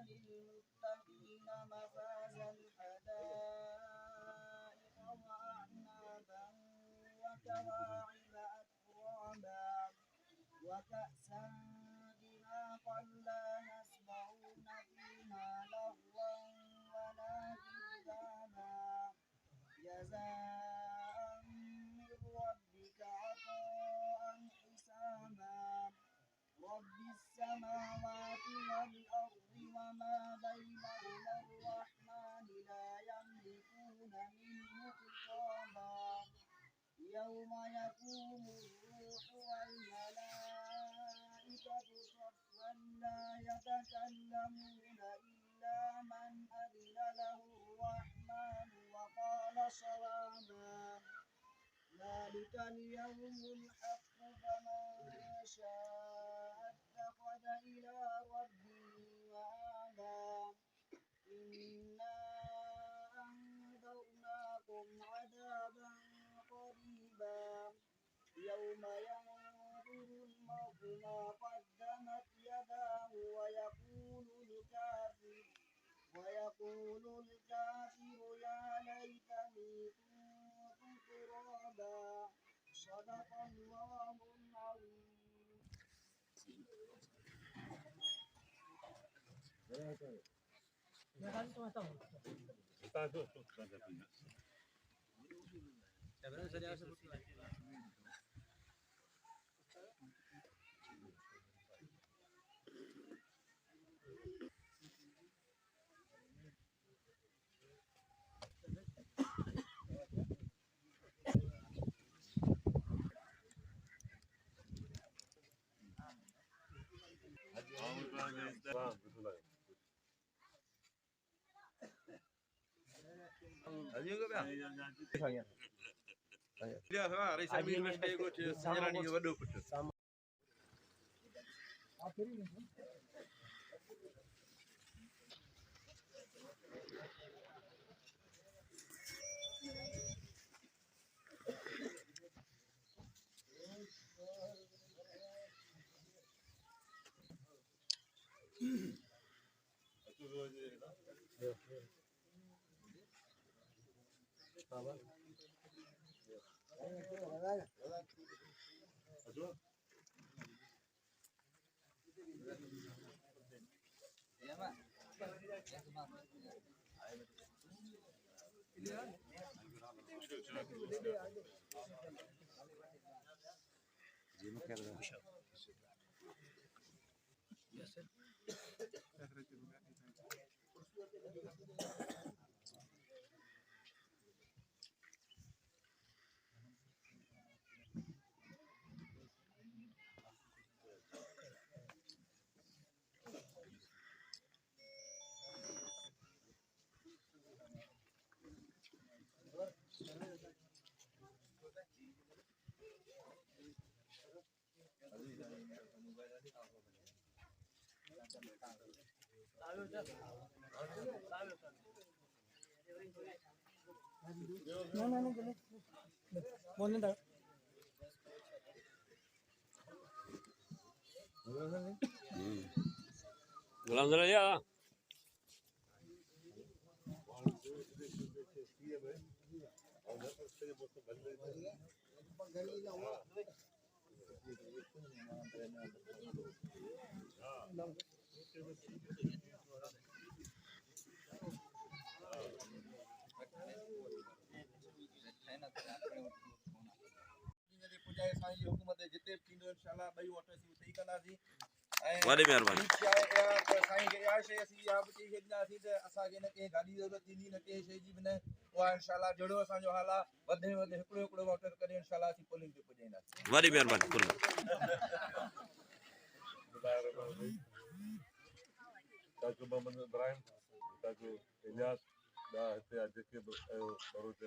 للمتقين مفازا حدائق وأعنابا وكواعب أترابا وكأسا دهاقا لا يسمعون فيها لغوا ولا كذابا جزاء من ربك عطاء حسابا رب السماوات والأرض وما بينهما الرحمن لا يملكون منه خطابا يوم يقوم الروح والملائكة صفا لا يتكلمون إلا من أذن له الرحمن وقال صوابا ذلك اليوم الحق فمن شاء اتخذ إلى ربه مآبا إنا أنذرناكم عذابا قريبا يوم ينظر المرء ما قدمت يداه ويقول الكافر يا ليتني كنت ترابا صدق الله العظيم. Alhamdulillah. वॾी महिरबानी वॾी महिरबानी ताजो मोहम्मद इब्राहिम ताजो इलियास दा हिते जेके बि भरूच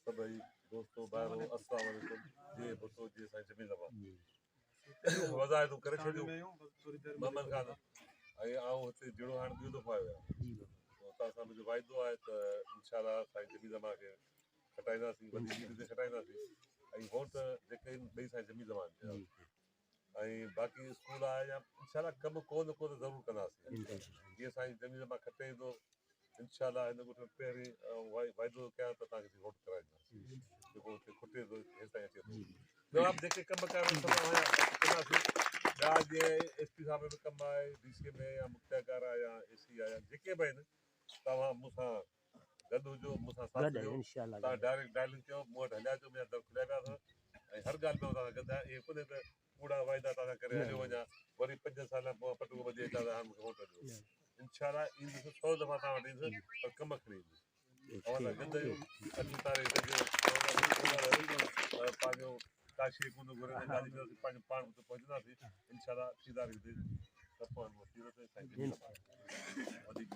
सभई दोस्तो भाइरो अस्सलाम वालेकुम जे भुतो जे साईं जमील वज़ाहिदूं करे छॾियूं मोहम्मद ख़ान ऐं आउं हिते जहिड़ो हाणे ॿियो दफ़ो आयो आहियां हुतां सां मुंहिंजो वाइदो आहे त इंशाअल्लाह साईं जमील मां खे खटाईंदासीं वॾी ईद ते खटाईंदासीं ऐं वोट जेके ॿई साईं जमील ज़मान ऐं बाक़ी स्कूल आहे या इंशाल्लाह कमु को न को त ज़रूरु कंदासीं जीअं साईं ज़मीन मां खटे ईंदो इंशाल्लाह हिन ॻोठ में पहिरीं वाइदो कयां त तव्हांखे रोड कराईंदासीं जेको हुते खुटे थो हेसि ताईं अचे थो जवाब जेके कम कंदासीं ॿिया जीअं SP साहिब में कमु आहे DC में या मुख्ताकार आहे या AC आहे जेके बि आहिनि तव्हां मूंसां गॾु हुजो मूंसां साथ ॾियो तव्हां डायरेक्ट डायलिंग कयो मूं वटि हलिया अचो मुंहिंजा दर खुलिया पिया अथव ऐं हर ॻाल्हि में तव्हां गॾु आहे इहे कोन्हे त कूड़ा वाइदा तव्हां करे हलियो वञा वरी 5 साल पोइ पटको ॿधी अचां त हाणे मूंखे वोट ॾियो इंशाल्लाह ईंदुसि 100 दफ़ा तव्हां वटि ईंदुसि पर कमु खणी ईंदुसि असां गॾु आहियूं 8 तारीख़ जो पंहिंजो काशी कोन घुरे पंहिंजो पाण हुते पहुचंदासीं इंशाल्लाह 8 तारीख़ ते सभु वधीक